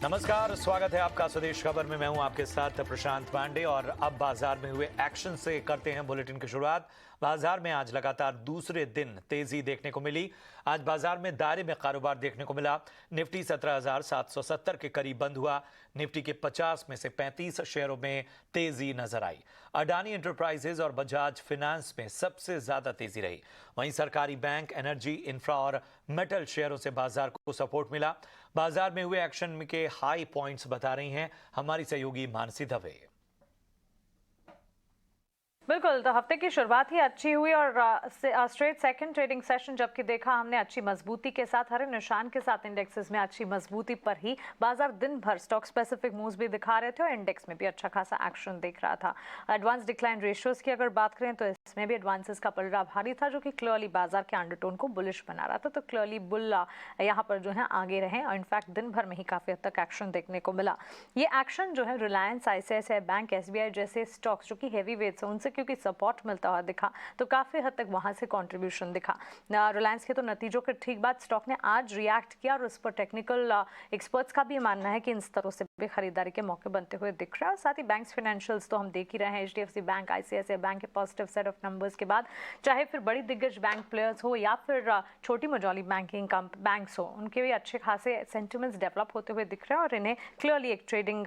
नमस्कार, स्वागत है आपका स्वदेश खबर में। मैं हूं आपके साथ प्रशांत पांडे और अब बाजार में हुए एक्शन से करते हैं बुलेटिन की शुरुआत। बाजार में आज लगातार दूसरे दिन तेजी देखने को मिली। आज बाजार में दायरे में कारोबार देखने को मिला। निफ्टी 17,770 के करीब बंद हुआ। निफ्टी के 50 में से 35 शेयरों में तेजी नजर आई। अडानी एंटरप्राइजेज और बजाज फाइनेंस में सबसे ज्यादा तेजी रही। वहीं सरकारी बैंक, एनर्जी, इंफ्रा और मेटल शेयरों से बाजार को सपोर्ट मिला। बाजार में हुए एक्शन के हाई पॉइंट्स बता रही हैं हमारी सहयोगी मानसी दवे। बिल्कुल, तो हफ्ते की शुरुआत ही अच्छी हुई और स्ट्रेट सेकंड ट्रेडिंग सेशन जबकि देखा हमने अच्छी मजबूती के साथ, हरे निशान के साथ इंडेक्सेस में अच्छी मजबूती पर ही बाजार दिन भर स्टॉक स्पेसिफिक मूव्स भी दिखा रहे थे और इंडेक्स में भी अच्छा खासा एक्शन दिख रहा था। एडवांस डिक्लाइन रेशियोज की अगर बात करें तो इसमें भी एडवांसेस का पलड़ा भारी था, जो कि क्लियरली बाजार के अंडरटोन को बुलिश बना रहा था। तो क्लियरली बुल यहाँ पर जो है आगे रहे और इनफैक्ट दिन भर में ही काफी हद तक एक्शन देखने को मिला। ये एक्शन जो है रिलायंस, आईसीआईसीआई बैंक, एसबीआई जैसे स्टॉक्स जो कि हैवी वेट्स है उनसे क्योंकि सपोर्ट मिलता हुआ दिखा, तो काफी हद तक वहां से कंट्रीब्यूशन दिखा। रिलायंस के तो नतीजों के ठीक बाद स्टॉक ने आज रिएक्ट किया और उस पर टेक्निकल एक्सपर्ट्स का भी मानना है कि इन स्तरों से भी खरीदारी के मौके बनते हुए दिख रहा है। और साथ ही बैंक्स फाइनेंशियल्स तो हम देख ही रहे हैं, एचडीएफसी बैंक, आईसीआईसीआई बैंक के पॉजिटिव सेट ऑफ नंबर्स के बाद, चाहे फिर बड़ी दिग्गज बैंक प्लेयर्स हो या फिर छोटी मझौली बैंकिंग बैंक्स हो, उनके भी अच्छे खासे सेंटिमेंट्स डेवलप होते हुए दिख रहे हैं और इन्हें क्लियरली एक ट्रेडिंग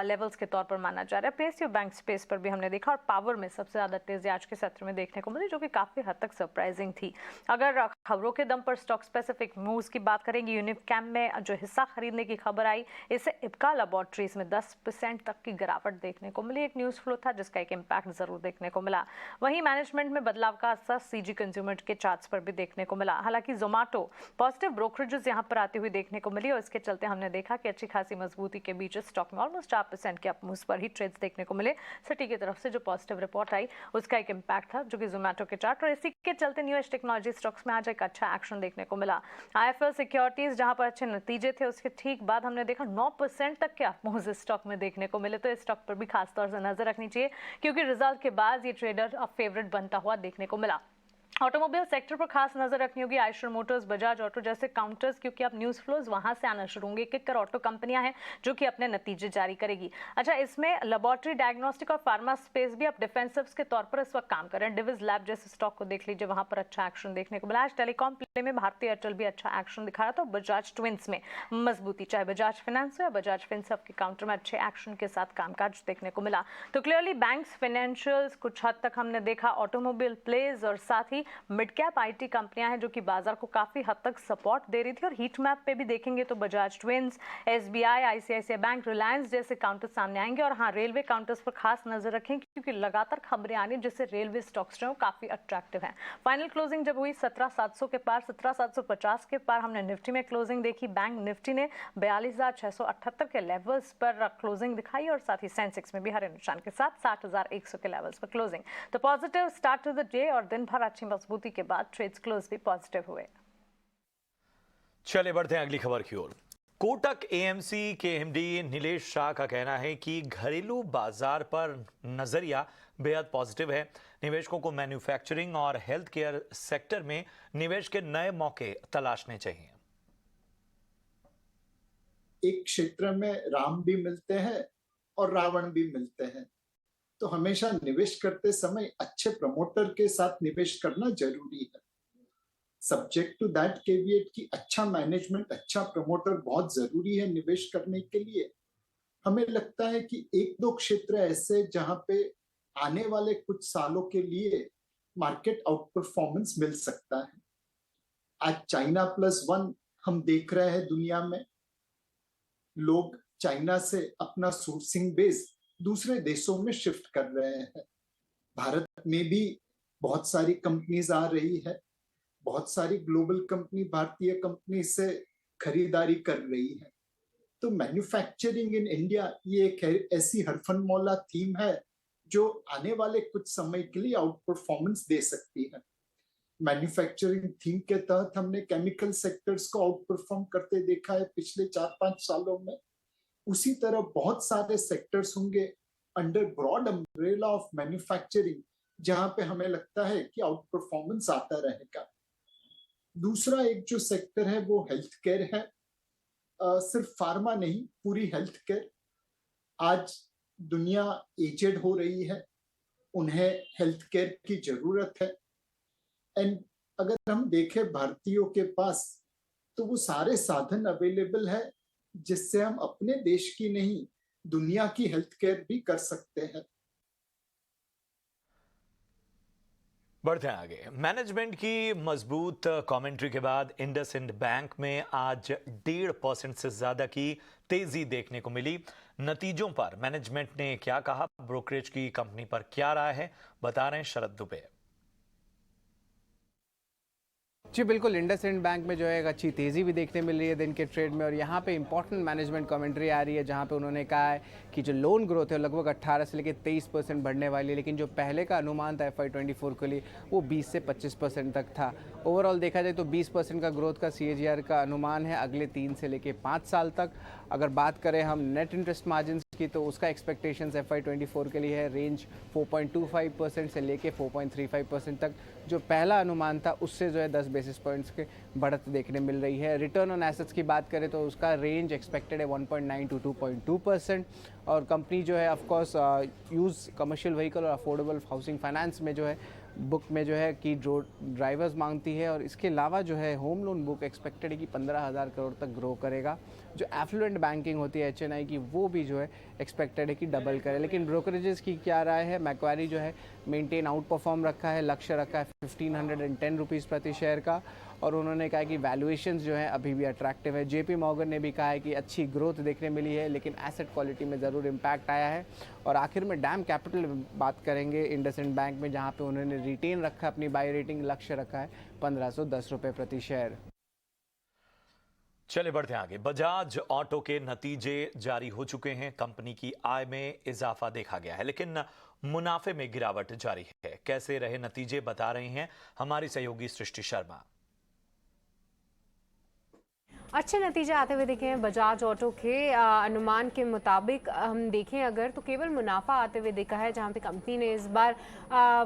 लेवल्स के तौर पर माना जा रहा है। पीएसयू बैंक स्पेस पर भी हमने देखा और पावर में सबसे ज्यादा तेजी आज के सत्र में देखने को मिली, जो कि काफी हद तक सरप्राइजिंग थी। अगर खबरों के दम पर स्टॉक स्पेसिफिक मूव्स की बात करेंगे, यूनिफकैम में जो हिस्सा खरीदने की खबर आई, इससे इप्का लैबोरेटरीज में 10% तक की गिरावट देखने को मिली। एक न्यूज फ्लो था जिसका एक इम्पैक्ट जरूर देखने को मिला। वहीं मैनेजमेंट में बदलाव का असर सीजी कंज्यूमर के चार्ट्स पर भी देखने को मिला। हालांकि जोमैटो पॉजिटिव ब्रोकरेजेस यहां पर आती हुई देखने को मिली और इसके चलते हमने देखा कि अच्छी खासी मजबूती के बीच स्टॉक में ऑलमोस्ट 4% के अपमूव्स पर ही ट्रेड्स देखने को मिले। सिटी की तरफ से जो पॉजिटिव रिपोर्ट आई उसका एक इम्पैक्ट था, जो कि जोमैटो के चार्ट, और इसी के चलते न्यू एज टेक्नोलॉजी स्टॉक्स में आज एक अच्छा एक्शन देखने को मिला। आईएफएल सिक्योरिटीज जहां पर अच्छे नतीजे थे, उसके ठीक बाद हमने देखा 9% तक के अपमूव्स इस स्टॉक में देखने को मिले। तो इस स्टॉक पर भी खासतौर से नजर रखनी चाहिए क्योंकि रिजल्ट के बाद ये ट्रेडर अब फेवरेट बनता हुआ देखने को मिला। ऑटोमोबाइल सेक्टर पर खास नजर रखनी होगी। आयशर मोटर्स, बजाज ऑटो जैसे काउंटर्स, क्योंकि अब न्यूज फ्लोज वहां से आना शुरू होंगे। किक्कर ऑटो कंपनियां हैं जो कि अपने नतीजे जारी करेगी। अच्छा, इसमें लेबोरेटरी, डायग्नोस्टिक और फार्मा स्पेस भी अब डिफेंसिव्स के तौर पर इस वक्त काम कर रहे हैं। डिविज लैब जैसे स्टॉक को देख लीजिए, वहां पर अच्छा एक्शन देखने को मिला। आज टेलीकॉम प्ले में भारतीय एयरटेल भी अच्छा एक्शन दिखा रहा था। बजाज ट्विंस में मजबूती, चाहे बजाज फाइनेंस हो या बजाज फिनसर्व के काउंटर में अच्छे एक्शन के साथ कामकाज देखने को मिला। तो क्लियरली बैंक्स, फाइनेंशियल्स, कुछ हद तक हमने देखा ऑटोमोबाइल प्लेज और साथ ही मिड कैप आईटी कंपनियां हैं जो कि बाजार को काफी हद तक सपोर्ट दे रही थी। और हीट मैप पे भी देखेंगे तो Bajaj twins, SBI, ICICI bank, Reliance जैसे काउंटर सामने आएंगे। और हाँ, रेलवे काउंटर्स पर खास नजर रखें क्योंकि लगातार खबरें आ रही हैं जिससे रेलवे स्टॉक्स जो काफी अट्रैक्टिव हैं। फाइनल क्लोजिंग जब हुई 17,700 के पार, 17,750 के पार हमने निफ्टी में क्लोजिंग देखी। बैंक निफ्टी ने 42,678 के लेवल्स पर क्लोजिंग दिखाई और साथ ही सेंसेक्स में भी हरे निशान के साथ 60,100 के लेवल्स पर क्लोजिंग। तो positive start to the day और दिन भर अच्छी मजबूती के बाद ट्रेड्स क्लोज भी पॉजिटिव हुए। चले बढ़ते हैं अगली खबर की ओर। कोटक एएमसी के एमडी नीलेश शाह का कहना है कि घरेलू बाजार पर नजरिया बेहद पॉजिटिव है। निवेशकों को मैन्युफैक्चरिंग और हेल्थ केयर सेक्टर में निवेश के नए मौके तलाशने चाहिए। एक क्षेत्र में राम भी मिलते हैं और रावण भी मिलते हैं, तो हमेशा निवेश करते समय अच्छे प्रमोटर के साथ निवेश करना जरूरी है। सब्जेक्ट टू दैट केविएट की अच्छा मैनेजमेंट, अच्छा प्रमोटर बहुत जरूरी है निवेश करने के लिए। हमें लगता है कि एक दो क्षेत्र ऐसे जहां पे आने वाले कुछ सालों के लिए मार्केट आउट परफॉर्मेंस मिल सकता है। आज चाइना +1 हम देख रहे हैं दुनिया में। लोग चाइना से अपना सोर्सिंग बेस दूसरे देशों में शिफ्ट कर रहे हैं। भारत में भी बहुत सारी कंपनीज आ रही है, बहुत सारी ग्लोबल कंपनी भारतीय कंपनी से खरीदारी कर रही है। तो मैन्युफैक्चरिंग इन इंडिया ये एक ऐसी हरफनमौला थीम है जो आने वाले कुछ समय के लिए आउट परफॉर्मेंस दे सकती है। मैन्युफैक्चरिंग थीम के तहत हमने केमिकल सेक्टर्स को आउट परफॉर्म करते देखा है पिछले 4-5 सालों में। उसी तरह बहुत सारे सेक्टर्स होंगे under broad umbrella of manufacturing जहां पे हमें लगता है कि आउट परफॉर्मेंस आता रहेगा। दूसरा एक जो सेक्टर है वो हेल्थ केयर है। सिर्फ फार्मा नहीं, पूरी हेल्थ केयर। आज दुनिया एजेड हो रही है, उन्हें हेल्थ केयर की जरूरत है। एंड अगर हम देखें भारतीयों के पास, तो वो सारे साधन अवेलेबल है जिससे हम अपने देश की नहीं, दुनिया की हेल्थ केयर भी कर सकते हैं। बढ़ते हैं आगे। मैनेजमेंट की मजबूत कमेंट्री के बाद इंडसइंड बैंक में आज 1.5% से ज्यादा की तेजी देखने को मिली। नतीजों पर मैनेजमेंट ने क्या कहा, ब्रोकरेज की कंपनी पर क्या राय है, बता रहे हैं शरद दुबे। जी बिल्कुल, इंडसइंड बैंक में जो है एक अच्छी तेज़ी भी देखने मिल रही है दिन के ट्रेड में, और यहाँ पे इंपॉर्टेंट मैनेजमेंट कमेंट्री आ रही है जहाँ पे उन्होंने कहा है कि जो लोन ग्रोथ है लगभग 18 से लेकर 23% बढ़ने वाली है, लेकिन जो पहले का अनुमान था FY24 के लिए वो 20 से 25% तक था। ओवरऑल देखा जाए तो 20% का ग्रोथ का CAGR का अनुमान है अगले 3 से लेकर 5 साल तक। अगर बात करें हम नेट इंटरेस्ट मार्जिन की, तो उसका एक्सपेक्टेशंस FY24 के लिए है रेंज 4.25% से लेके 4.35% तक। जो पहला अनुमान था उससे जो है 10 बेसिस पॉइंट्स के बढ़त देखने मिल रही है। रिटर्न ऑन एसेट्स की बात करें तो उसका रेंज एक्सपेक्टेड है 1.9 to 2.2%। और कंपनी जो है ऑफकोर्स यूज़ कमर्शियल व्हीकल और अफोर्डेबल हाउसिंग फाइनेंस में जो है बुक में जो है कि जो ड्राइवर्स मांगती है, और इसके अलावा जो है होम लोन बुक एक्सपेक्टेड है कि 15,000 करोड़ तक ग्रो करेगा। जो एफ्लुएंट बैंकिंग होती है HNI की, वो भी जो है एक्सपेक्टेड है कि डबल करे। लेकिन ब्रोकरेजेस की क्या राय है, मैक्वारी जो है मेंटेन आउट परफॉर्म रखा है, लक्ष्य रखा है 1510 रुपीज़ प्रति शेयर का, और उन्होंने कहा कि वैल्यूएशंस जो है अभी भी अट्रैक्टिव है। JP मॉर्गन ने भी कहा है कि अच्छी ग्रोथ देखने मिली है, लेकिन एसेट क्वालिटी में ज़रूर इम्पैक्ट आया है। और आखिर में डैम कैपिटल बात करेंगे इंडसइंड बैंक में, जहाँ पे उन्होंने रिटेन रखा अपनी बाई रेटिंग, लक्ष्य रखा है 1510 रुपये प्रति शेयर। चले बढ़ते हैं आगे। बजाज ऑटो के नतीजे जारी हो चुके हैं। कंपनी की आय में इजाफा देखा गया है, लेकिन मुनाफे में गिरावट जारी है। कैसे रहे नतीजे, बता रहे हैं हमारी सहयोगी सृष्टि शर्मा। अच्छे नतीजे आते हुए देखे हैं बजाज ऑटो के। अनुमान के मुताबिक हम देखें अगर तो केवल मुनाफा आते हुए देखा है, जहां पे कंपनी ने इस बार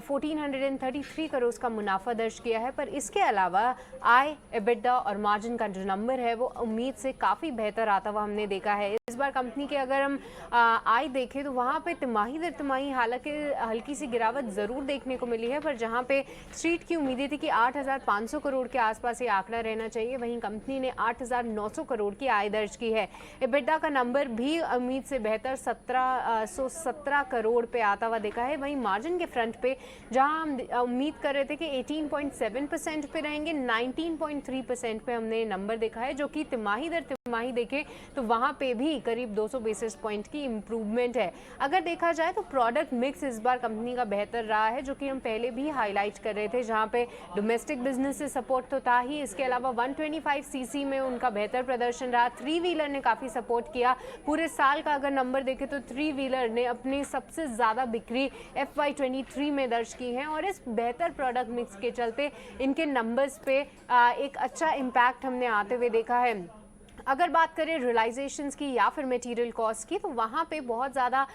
1433 करोड़ का मुनाफा दर्ज किया है। पर इसके अलावा आय, EBITDA और मार्जिन का जो नंबर है वो उम्मीद से काफ़ी बेहतर आता हुआ हमने देखा है। इस बार कंपनी के अगर हम आय देखें तो वहाँ पे तिमाही दर तिमाही हालांकि हल्की सी गिरावट ज़रूर देखने को मिली है, पर जहाँ पे स्ट्रीट की उम्मीदें थी कि 8,500 करोड़ के आसपास ये आंकड़ा रहना चाहिए, वहीं कंपनी ने 8,900 करोड़ की आय दर्ज की है। EBITDA का नंबर भी उम्मीद से बेहतर 1,717 करोड़ पे आता हुआ देखा है। वहीं मार्जिन के फ्रंट पे जहां हम उम्मीद कर रहे थे कि 18.7% पे रहेंगे, 19.3% पे हमने नंबर देखा है, जो कि तिमाही दर तिमाही देखें तो वहां पे भी करीब 200 बेसिस पॉइंट की इम्प्रूवमेंट है। अगर देखा जाए तो प्रोडक्ट मिक्स इस बार कंपनी का बेहतर रहा है, जो कि हम पहले भी हाईलाइट कर रहे थे, जहां पे डोमेस्टिक बिजनेस से सपोर्ट तो था ही, इसके अलावा 125cc में उनका बेहतर प्रदर्शन रहा। 3 व्हीलर ने काफ़ी सपोर्ट किया। पूरे साल का अगर नंबर देखें तो 3 व्हीलर ने अपनी सबसे ज़्यादा बिक्री FY23 में दर्ज की है, और इस बेहतर प्रोडक्ट मिक्स के चलते इनके नंबर्स पे एक अच्छा इम्पैक्ट हमने आते हुए देखा है। अगर बात करें रियलाइजेशंस की या फिर मटेरियल कॉस्ट की, तो वहाँ पे बहुत ज़्यादा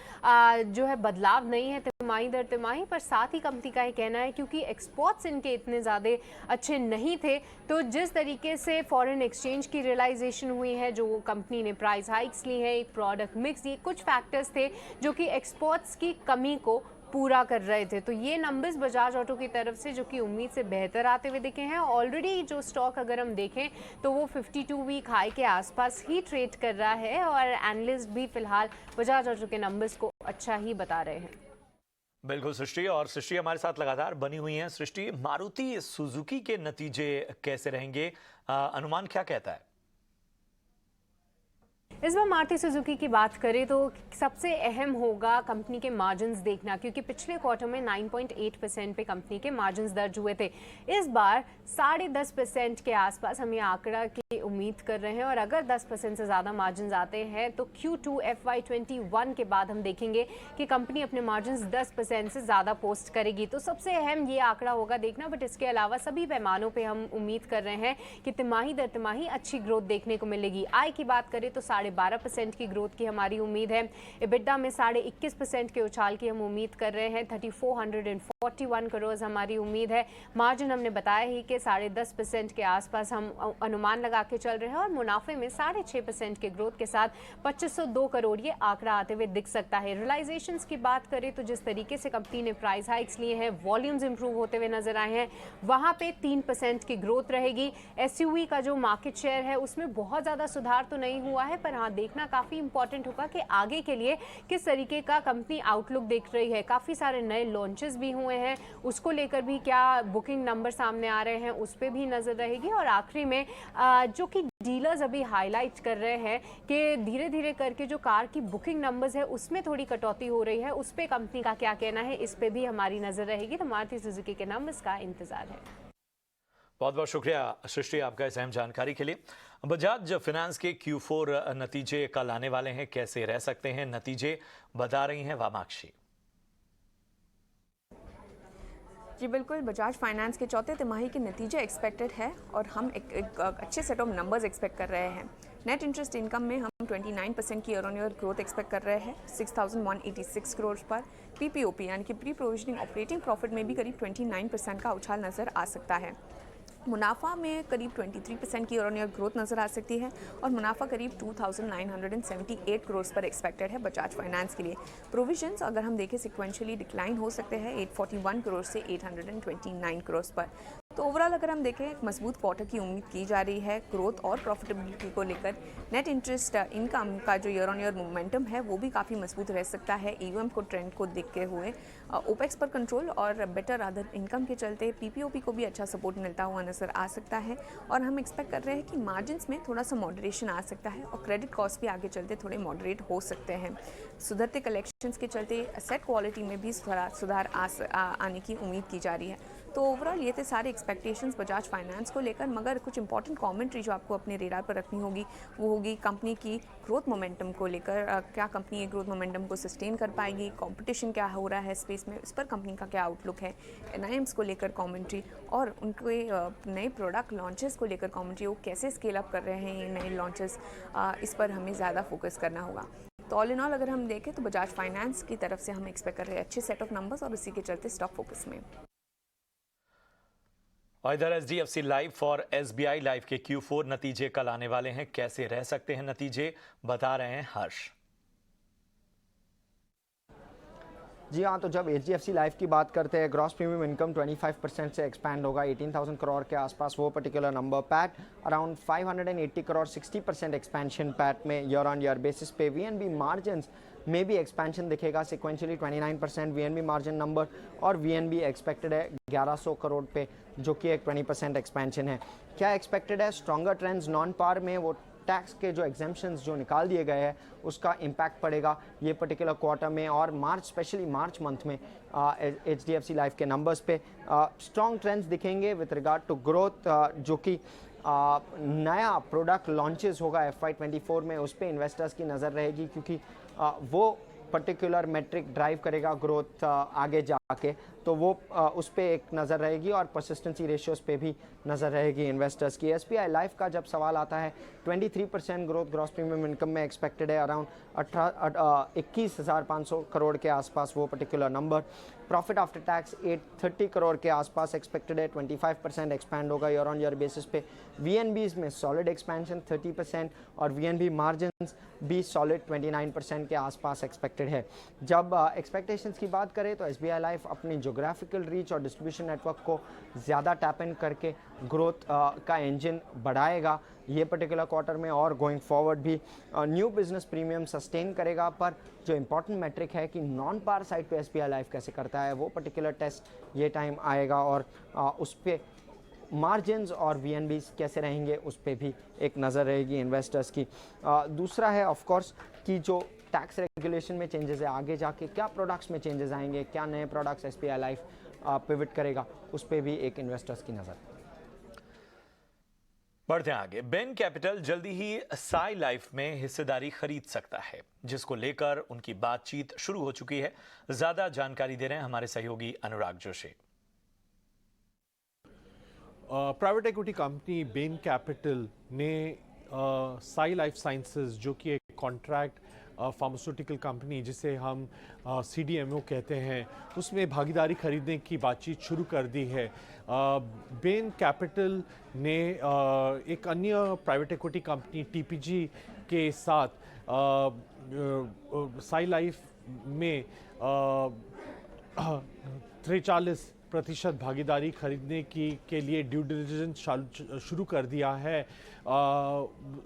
जो है बदलाव नहीं है तिमाही दर तिमाही, पर साथ ही कंपनी का ये कहना है क्योंकि एक्सपोर्ट्स इनके इतने ज़्यादा अच्छे नहीं थे, तो जिस तरीके से फॉरेन एक्सचेंज की रियलाइजेशन हुई है, जो कंपनी ने प्राइस हाइक्स ली है, एक प्रोडक्ट मिक्स, ये कुछ फैक्टर्स थे जो कि एक्सपोर्ट्स की कमी को पूरा कर रहे थे। तो ये नंबर्स बजाज ऑटो की तरफ से जो कि उम्मीद से बेहतर आते हुए दिखे हैं। ऑलरेडी जो स्टॉक अगर हम देखें तो वो 52 वीक हाई के आसपास ही ट्रेड कर रहा है, और एनालिस्ट भी फिलहाल बजाज ऑटो के नंबर्स को अच्छा ही बता रहे हैं। बिल्कुल सृष्टि, और सृष्टि हमारे साथ लगातार बनी हुई हैं। सृष्टि, मारुति सुजुकी के नतीजे कैसे रहेंगे, अनुमान क्या कहता है? इस बार मारुति सुजुकी की बात करें तो सबसे अहम होगा कंपनी के मार्जिन्स देखना, क्योंकि पिछले क्वार्टर में 9.8% पे कंपनी के मार्जिन्स दर्ज हुए थे। इस बार 10.5% के आसपास हम ये आंकड़ा की उम्मीद कर रहे हैं, और अगर 10% से ज़्यादा मार्जिन्स आते हैं तो Q2 FY21 के बाद हम देखेंगे कि कंपनी अपने मार्जिन्स 10% से ज़्यादा पोस्ट करेगी। तो सबसे अहम ये आंकड़ा होगा देखना, बट इसके अलावा सभी पैमानों पर हम उम्मीद कर रहे हैं कि तिमाही दर तिमाही अच्छी ग्रोथ देखने को मिलेगी। आय की बात करें तो 12% की ग्रोथ की हमारी उम्मीद है। EBITDA में 21.5% के उछाल की हम उम्मीद कर रहे हैं। 3404 41 करोड़ हमारी उम्मीद है। मार्जिन हमने बताया ही कि 10.5% के आसपास हम अनुमान लगा के चल रहे हैं और मुनाफे में 6.5% के ग्रोथ के साथ 2502 करोड़ ये आंकड़ा आते हुए दिख सकता है। रियलाइजेशंस की बात करें तो जिस तरीके से कंपनी ने प्राइस हाइक्स लिए हैं, वॉल्यूम्स इंप्रूव होते हुए नजर आए हैं, वहां पे 3% की ग्रोथ रहेगी। एसयूवी का जो मार्केट शेयर है उसमें बहुत ज़्यादा सुधार तो नहीं हुआ है, पर हाँ देखना काफ़ी इंपॉर्टेंट होगा कि आगे के लिए किस तरीके का कंपनी आउटलुक देख रही है। काफ़ी सारे नए लॉन्चेस भी हुए हैं, उसको लेकर भी क्या बुकिंग नंबर सामने आ रहे हैं उस पर भी नज़र रहेगी। और आखिरी में जो कि डीलर्स अभी हाईलाइट कर रहे हैं कि धीरे धीरे करके जो कार की बुकिंग नंबर्स है उसमें थोड़ी कटौती हो रही है, उस पर कंपनी का क्या कहना है इस पर भी हमारी नज़र रहेगी। तो मारुति सुजुकी के नंबर्स का इंतजार है। बहुत बहुत शुक्रिया सृष्टि आपका इस अहम जानकारी के लिए। बजाज फाइनेंस के Q4 नतीजे कल आने वाले हैं, कैसे रह सकते हैं नतीजे, बता रही हैं वामाक्षी। जी बिल्कुल, बजाज फाइनेंस के चौथे तिमाही के नतीजे एक्सपेक्टेड है और हम एक अच्छे सेट ऑफ नंबर्स एक्सपेक्ट कर रहे हैं। नेट इंटरेस्ट इनकम में हम 29% की year on year growth expect कर रहे हैं 6,186 करोड़ पर। पीपीओपी यानी कि प्री प्रोविजनिंग ऑपरेटिंग प्रॉफिट में भी करीब 29% का उछाल नज़र आ सकता है। मुनाफा में करीब 23% की ईयर ऑन ईयर ग्रोथ नज़र आ सकती है और मुनाफा करीब 2,978 करोड़ पर एक्सपेक्टेड है बजाज फाइनेंस के लिए। प्रोविजंस अगर हम देखें सिक्वेंशियली डिक्लाइन हो सकते हैं 841 करोड़ से 829 करोड़ पर। तो ओवरऑल अगर हम देखें एक मजबूत क्वार्टर की उम्मीद की जा रही है ग्रोथ और प्रॉफिटेबिलिटी को लेकर। नेट इंटरेस्ट इनकम का जो ईयर ऑन ईयर मोमेंटम है वो भी काफ़ी मजबूत रह सकता है ईवीएम को ट्रेंड को देखते हुए। ओपेक्स पर कंट्रोल और बेटर अदर इनकम के चलते पीपीओपी को भी अच्छा सपोर्ट मिलता हुआ नज़र आ सकता है और हम एक्सपेक्ट कर रहे हैं कि मार्जिन्स में थोड़ा सा मॉडरेशन आ सकता है और क्रेडिट कॉस्ट भी आगे चलते थोड़े मॉडरेट हो सकते हैं। सुधरते कलेक्शंस के चलते एसेट क्वालिटी में भी सुधार आने की उम्मीद की जा रही है। तो ओवरऑल ये थे सारे एक्सपेक्टेशंस बजाज फाइनेंस को लेकर, मगर कुछ इंपॉर्टेंट कमेंट्री जो आपको अपने रेडार पर रखनी होगी वो होगी कंपनी की ग्रोथ मोमेंटम को लेकर। क्या कंपनी ये ग्रोथ मोमेंटम को सस्टेन कर पाएगी, कंपटीशन क्या हो रहा है स्पेस में, इस पर कंपनी का क्या आउटलुक है, एनआईएम्स को लेकर कमेंट्री और उनके नए प्रोडक्ट लॉन्चेस को लेकर कमेंट्री, वो कैसे स्केल अप कर रहे हैं ये नए लॉन्चेस, इस पर हमें ज़्यादा फोकस करना होगा। तो ऑल इन ऑल अगर हम देखें तो बजाज फाइनेंस की तरफ से हम एक्सपेक्ट कर रहे हैं अच्छे सेट ऑफ नंबर्स और इसी के चलते स्टॉक फोकस में। और इधर HDFC लाइफ और SBI लाइफ के Q4 नतीजे कल आने वाले हैं, कैसे रह सकते हैं नतीजे, बता रहे हैं हर्ष। जी हाँ, तो जब HDFC लाइफ की बात करते हैं ग्रॉस प्रीमियम इनकम 25% से एक्सपैंड होगा 18,000 करोड़ के आसपास, वो particular number. PAT around 580 crore, 60% expansion PAT में ईयर ऑन ईयर बेसिस पे। VNB मार्जिन में भी एक्सपेंशन दिखेगा सिक्वेंशियली 29% VNB मार्जिन नंबर और VNB एक्सपेक्टेड है 1100 करोड़ पे, जो कि एक 20% एक्सपेंशन है। क्या एक्सपेक्टेड है? स्ट्रॉन्गर ट्रेंड्स नॉन पार में, वो टैक्स के जो एग्जेम्पशंस जो निकाल दिए गए हैं उसका इम्पैक्ट पड़ेगा ये पर्टिकुलर क्वार्टर में और मार्च, स्पेशली मार्च मंथ में HDFC लाइफ के नंबर्स पे स्ट्रॉन्ग ट्रेंड्स दिखेंगे विद रिगार्ड टू ग्रोथ। जो कि नया प्रोडक्ट लॉन्चेस होगा FY24 में, उस पर इन्वेस्टर्स की नज़र रहेगी क्योंकि वो पर्टिकुलर मेट्रिक ड्राइव करेगा ग्रोथ आगे जाके, तो वो उस पर एक नज़र रहेगी और परसिस्टेंसी रेशियोज पे भी नज़र रहेगी इन्वेस्टर्स की। SBI लाइफ का जब सवाल आता है 23% ग्रोथ ग्रॉस प्रीमियम इनकम में एक्सपेक्टेड है, अराउंड 21,500 करोड़ के आसपास वो particular number. Profit after tax 830 crore के आसपास एक्सपेक्टेड है, 25% एक्सपैंड होगा ईयर ऑन ईयर बेसिस पे। VNBs में सॉलिड एक्सपेंशन 30% और VNB मार्जिन्स भी सॉलिड 29% के आसपास एक्सपेक्टेड है। जब एक्सपेक्टेशंस की बात करें तो SBI लाइफ अपनी जोग्राफिकल रीच और डिस्ट्रीब्यूशन नेटवर्क को ज़्यादा टैप इन करके ग्रोथ का इंजन बढ़ाएगा ये पर्टिकुलर क्वार्टर में और गोइंग फॉरवर्ड भी न्यू बिजनेस प्रीमियम सस्टेन करेगा। पर जो इंपॉर्टेंट मैट्रिक है कि नॉन पार साइड पे SBI लाइफ कैसे करता है, वो पर्टिकुलर टेस्ट ये टाइम आएगा और उस पर मार्जिन्स और VNBs कैसे रहेंगे उस पर भी एक नज़र रहेगी इन्वेस्टर्स की। दूसरा है ऑफ कोर्स कि जो टैक्स रेगुलेशन में चेंजेस है, आगे जाके क्या प्रोडक्ट्स में चेंजेस आएंगे, क्या नए प्रोडक्ट्स SBI लाइफ पिवट करेगा, उस पर भी एक इन्वेस्टर्स की नज़र। बढ़ते हैं आगे। बेन कैपिटल जल्दी ही साई लाइफ में हिस्सेदारी खरीद सकता है, जिसको लेकर उनकी बातचीत शुरू हो चुकी है। ज्यादा जानकारी दे रहे हैं हमारे सहयोगी Anurag Joshi. Private equity company Bain Capital ने साई लाइफ साइंसेज, जो कि एक कॉन्ट्रैक्ट फार्मास्यूटिकल कंपनी जिसे हम CDMO कहते हैं, उसमें भागीदारी खरीदने की बातचीत शुरू कर दी है। बेन कैपिटल ने एक अन्य प्राइवेट इक्विटी कंपनी TPG के साथ साई लाइफ में 43% भागीदारी खरीदने के लिए ड्यू डिलिजेंस शुरू कर दिया है,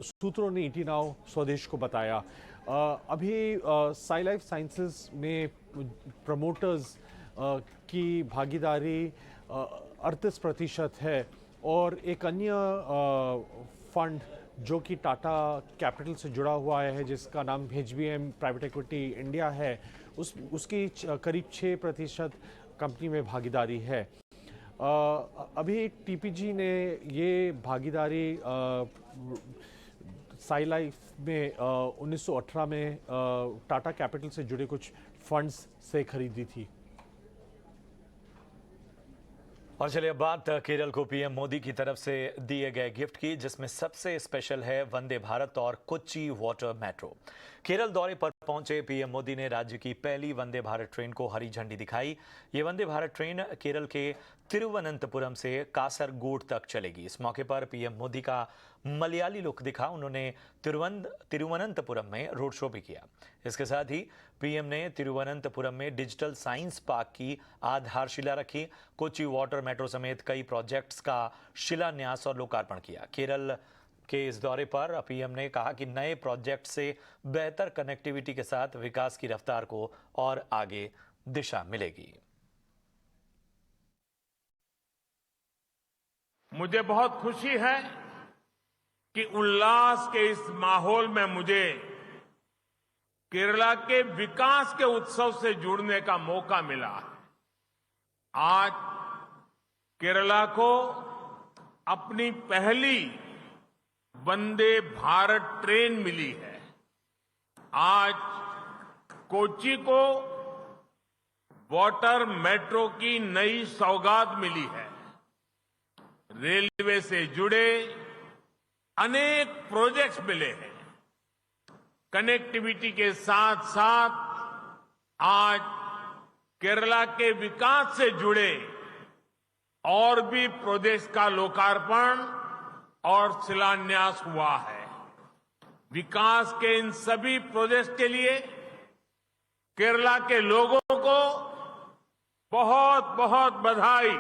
सूत्रों ने ET Now स्वदेश को बताया। अभी साई लाइफ साइंसेस में प्रमोटर्स की भागीदारी 38% है और एक अन्य फंड जो कि टाटा कैपिटल से जुड़ा हुआ है जिसका नाम HBM प्राइवेट इक्विटी इंडिया है, उसकी करीब 6% कंपनी में भागीदारी है। अभी TPG ने ये भागीदारी साई लाइफ में 1918 में टाटा कैपिटल से जुड़े कुछ फंड्स से खरीदी थी। और चलिए अब बात केरल को PM मोदी की तरफ से दिए गए गिफ्ट की, जिसमें सबसे स्पेशल है वंदे भारत और कोच्चि वाटर मेट्रो। केरल दौरे पर पहुंचे PM मोदी ने राज्य की पहली वंदे भारत ट्रेन को हरी झंडी दिखाई। ये वंदे भारत ट्रेन केरल के तिरुवनंतपुरम से कासरगोड तक चलेगी। इस मौके पर PM मोदी का मलयाली लुक दिखा। उन्होंने तिरुवनंतपुरम में रोड शो भी किया। इसके साथ ही PM ने तिरुवनंतपुरम में डिजिटल साइंस पार्क की आधारशिला रखी। कोच्चि वाटर मेट्रो समेत कई प्रोजेक्ट्स का शिलान्यास और लोकार्पण किया। केरल के इस दौरे पर PM ने कहा कि नए प्रोजेक्ट से बेहतर कनेक्टिविटी के साथ विकास की रफ्तार को और आगे दिशा मिलेगी। मुझे बहुत खुशी है कि उल्लास के इस माहौल में मुझे केरला के विकास के उत्सव से जुड़ने का मौका मिला है। आज केरला को अपनी पहली वंदे भारत ट्रेन मिली है। आज कोच्चि को वाटर मेट्रो की नई सौगात मिली है। रेलवे से जुड़े अनेक प्रोजेक्ट्स मिले हैं। कनेक्टिविटी के साथ साथ आज केरला के विकास से जुड़े और भी प्रोजेक्ट्स का लोकार्पण और शिलान्यास हुआ है। विकास के इन सभी प्रोजेक्ट्स के लिए केरला के लोगों को बहुत बहुत बधाई।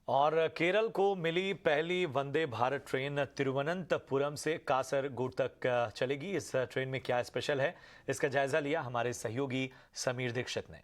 और केरल को मिली पहली वंदे भारत ट्रेन तिरुवनंतपुरम से कासरगोड तक चलेगी। इस ट्रेन में क्या स्पेशल है, इसका जायजा लिया हमारे सहयोगी समीर दीक्षित ने।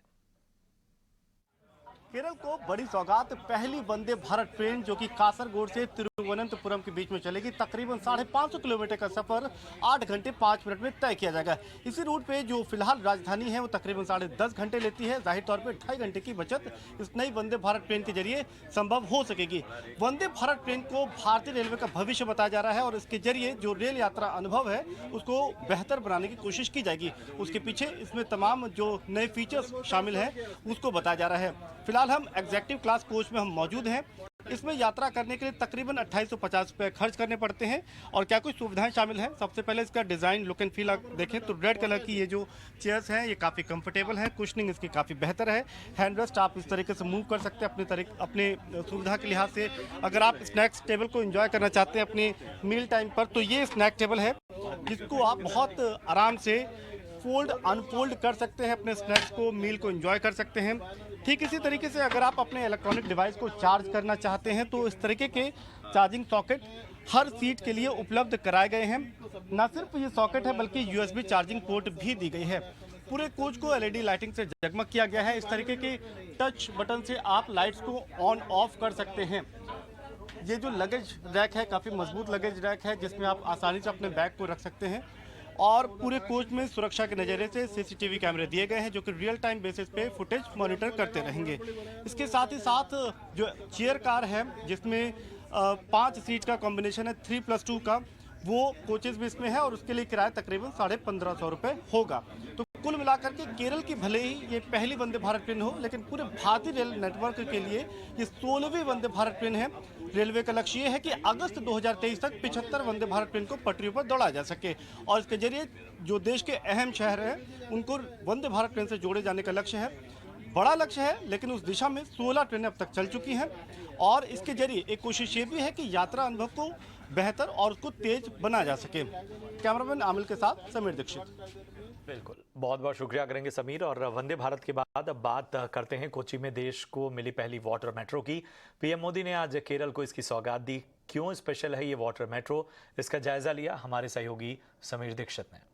केरल को बड़ी सौगात, पहली वंदे भारत ट्रेन जो कि कासरगोड से तिरुवनंतपुरम के बीच में चलेगी। तकरीबन 550 किलोमीटर का सफर 8 घंटे 5 मिनट में तय किया जाएगा। इसी रूट पे जो फिलहाल राजधानी है वो तकरीबन 10.5 घंटे लेती है। जाहिर तौर पे 2.5 घंटे की बचत इस नई वंदे भारत ट्रेन के जरिए संभव हो सकेगी। वंदे भारत ट्रेन को भारतीय रेलवे का भविष्य बताया जा रहा है और इसके जरिए जो रेल यात्रा अनुभव है उसको बेहतर बनाने की कोशिश की जाएगी। उसके पीछे इसमें तमाम जो नए फीचर्स शामिल हैं उसको बताया जा रहा है। फिलहाल हम एग्जेक्टिव क्लास कोच में हम मौजूद हैं। इसमें यात्रा करने के लिए तकरीबन 2850 रुपये खर्च करने पड़ते हैं। और क्या कुछ सुविधाएं शामिल हैं, सबसे पहले इसका डिज़ाइन, लुक एंड फील आप देखें तो रेड कलर की ये जो चेयर्स हैं ये काफ़ी कंफर्टेबल है। कुशनिंग इसकी काफ़ी बेहतर है। हैंड रेस्ट आप इस तरीके से मूव कर सकते हैं अपने सुविधा के लिहाज से। अगर आप स्नैक्स टेबल को एंजॉय करना चाहते हैं अपनी मील टाइम पर तो ये स्नैक टेबल है जिसको आप बहुत आराम से फोल्ड अनफोल्ड कर सकते हैं, अपने स्नैक्स को, मील को एंजॉय कर सकते हैं। ठीक इसी तरीके से अगर आप अपने इलेक्ट्रॉनिक डिवाइस को चार्ज करना चाहते हैं तो इस तरीके के चार्जिंग सॉकेट हर सीट के लिए उपलब्ध कराए गए हैं। न सिर्फ ये सॉकेट है बल्कि USB चार्जिंग पोर्ट भी दी गई है। पूरे कोच को LED लाइटिंग से जगमग किया गया है। इस तरीके के टच बटन से आप लाइट्स को ऑन ऑफ कर सकते हैं। ये जो लगेज रैक है काफ़ी मजबूत लगेज रैक है जिसमें आप आसानी से अपने बैग को रख सकते हैं। और पूरे कोच में सुरक्षा के नज़रिए से CCTV कैमरे दिए गए हैं जो कि रियल टाइम बेसिस पे फुटेज मॉनिटर करते रहेंगे। इसके साथ ही साथ जो चेयर कार है जिसमें 5 सीट का कॉम्बिनेशन है 3+2 का, वो कोचेज भी इसमें है और उसके लिए किराया तकरीबन 1550 रुपये होगा। तो कुल मिलाकर के केरल की भले ही ये पहली वंदे भारत ट्रेन हो, लेकिन पूरे भारतीय रेल नेटवर्क के लिए ये 16वीं वंदे भारत ट्रेन है। रेलवे का लक्ष्य ये है कि अगस्त 2023 तक 75 वंदे भारत ट्रेन को पटरियों पर दौड़ाया जा सके और इसके जरिए जो देश के अहम शहर हैं उनको वंदे भारत ट्रेन से जोड़े जाने का लक्ष्य है। बड़ा लक्ष्य है, लेकिन उस दिशा में 16 ट्रेनें अब तक चल चुकी हैं और इसके जरिए एक कोशिश ये भी है कि यात्रा अनुभव को बेहतर और उसको तेज बनाया जा सके। कैमरामैन आमिल के साथ समीर दीक्षित। बिल्कुल, बहुत बहुत शुक्रिया करेंगे समीर। और वंदे भारत के बाद अब बात करते हैं कोच्चि में देश को मिली पहली वाटर मेट्रो की। पीएम मोदी ने आज केरल को इसकी सौगात दी। क्यों स्पेशल है ये वाटर मेट्रो, इसका जायजा लिया हमारे सहयोगी समीर दीक्षित ने।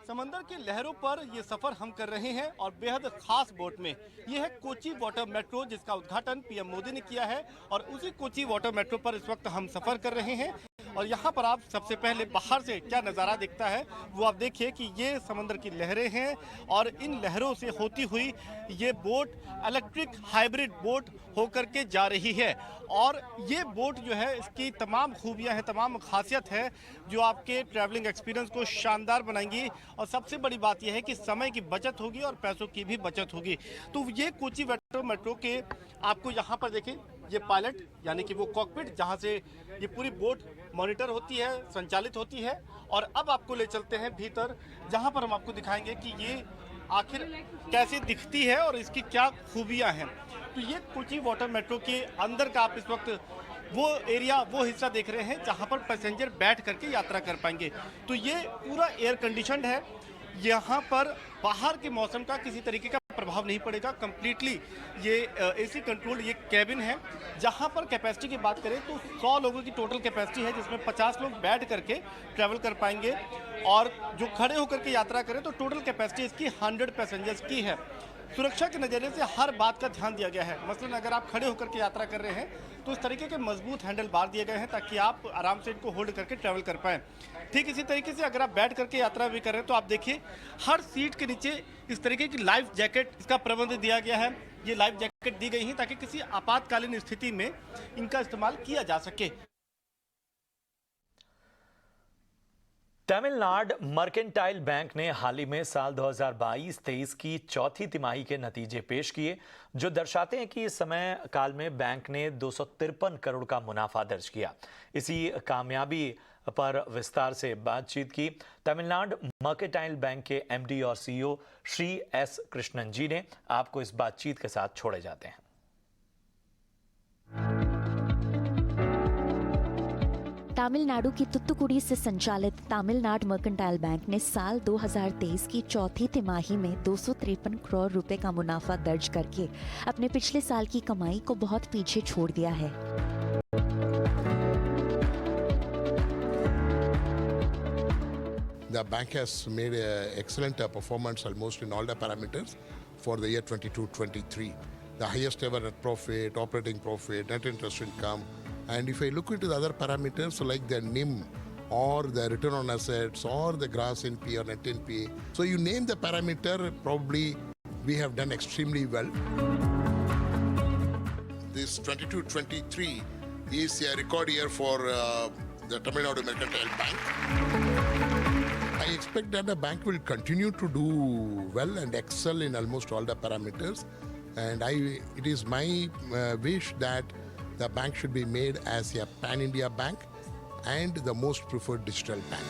समंदर की लहरों पर ये सफर हम कर रहे हैं और बेहद खास बोट में। ये है कोच्चि वाटर मेट्रो, जिसका उद्घाटन पीएम मोदी ने किया है और उसी कोच्चि वाटर मेट्रो पर इस वक्त हम सफर कर रहे हैं। और यहाँ पर आप सबसे पहले बाहर से क्या नज़ारा दिखता है वो आप देखिए कि ये समंदर की लहरें हैं और इन लहरों से होती हुई ये बोट इलेक्ट्रिक हाइब्रिड बोट होकर के जा रही है। और ये बोट जो है इसकी तमाम खूबियां हैं, तमाम खासियत है जो आपके ट्रैवलिंग एक्सपीरियंस को शानदार बनाएंगी। और सबसे बड़ी बात यह है कि समय की बचत होगी और पैसों की भी बचत होगी। तो ये कोच्चि वाटर मेट्रो के आपको यहाँ पर देखें, ये पायलट यानी कि वो कॉकपिट जहाँ से ये पूरी बोट मॉनिटर होती है, संचालित होती है। और अब आपको ले चलते हैं भीतर, जहाँ पर हम आपको दिखाएंगे कि ये आखिर कैसे दिखती है और इसकी क्या खूबियाँ हैं। तो ये कोच्चि वाटर मेट्रो के अंदर का आप इस वक्त वो एरिया, वो हिस्सा देख रहे हैं जहाँ पर पैसेंजर बैठ करके यात्रा कर पाएंगे। तो ये पूरा एयर कंडीशनड है, यहाँ पर बाहर के मौसम का किसी तरीके का प्रभाव नहीं पड़ेगा। कंप्लीटली ये एसी कंट्रोल ये कैबिन है, जहाँ पर कैपेसिटी की बात करें तो 100 लोगों की टोटल कैपेसिटी है, जिसमें 50 लोग बैठ करके ट्रैवल कर पाएंगे और जो खड़े होकर के यात्रा करें तो टोटल कैपेसिटी इसकी 100 पैसेंजर्स की है। सुरक्षा के नज़रिए से हर बात का ध्यान दिया गया है। मसलन अगर आप खड़े होकर के यात्रा कर रहे हैं तो इस तरीके के मजबूत हैंडल बार दिए गए हैं ताकि आप आराम से इनको होल्ड करके ट्रैवल कर पाएँ। ठीक इसी तरीके से अगर आप बैठ करके यात्रा भी कर रहे हैं तो आप देखिए हर सीट के नीचे इस तरीके की लाइफ जैकेट इसका प्रबंध दिया गया है। ये लाइफ जैकेट दी गई है ताकि किसी आपातकालीन स्थिति में इनका इस्तेमाल किया जा सके। तमिलनाडु मर्केंटाइल बैंक ने हाल ही में साल 2022-23 की चौथी तिमाही के नतीजे पेश किए, जो दर्शाते हैं कि इस समय काल में बैंक ने 253 करोड़ का मुनाफा दर्ज किया। इसी कामयाबी पर विस्तार से बातचीत की तमिलनाडु मर्केंटाइल बैंक के एमडी और सीईओ श्री एस कृष्णन जी ने। आपको इस बातचीत के साथ छोड़े जाते हैं। तमिलनाडु की तुत्तुकुड़ी से संचालित तमिलनाडु मर्केंटाइल बैंक ने साल 2023 की चौथी तिमाही में 253 करोड़ रुपए का मुनाफा दर्ज करके अपने पिछले साल की कमाई को बहुत पीछे छोड़ दिया है। The bank has made an excellent performance almost in all the parameters for the year 22-23. The highest ever net profit, operating profit, net interest income. And if I look into the other parameters like the NIM or the return on assets or the gross NPA or net NPA, so you name the parameter, probably we have done extremely well. This 22-23 is a record year for the Tamil Nadu Mercantile Bank. I expect that the bank will continue to do well and excel in almost all the parameters. And it is my wish that the bank should be made as a pan-India bank and the most preferred digital bank.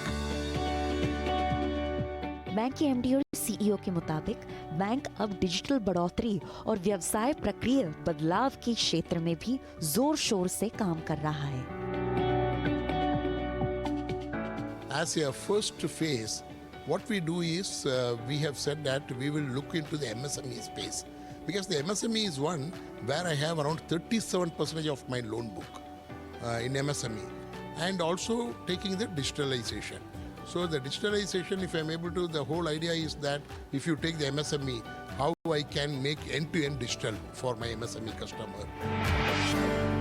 Bank के MD और CEO के मुताबिक bank अब digital बढ़ोतरी और व्यवसाय प्रक्रिया बदलाव के क्षेत्र में भी जोर शोर से काम कर रहा है। As a first phase, what we do is we have said that we will look into the MSME space. Because the MSME is one where I have around 37% of my loan book in MSME, and also taking the digitalization. So the digitalization, if I'm able to, the whole idea is that if you take the MSME, how I can make end-to-end digital for my MSME customer.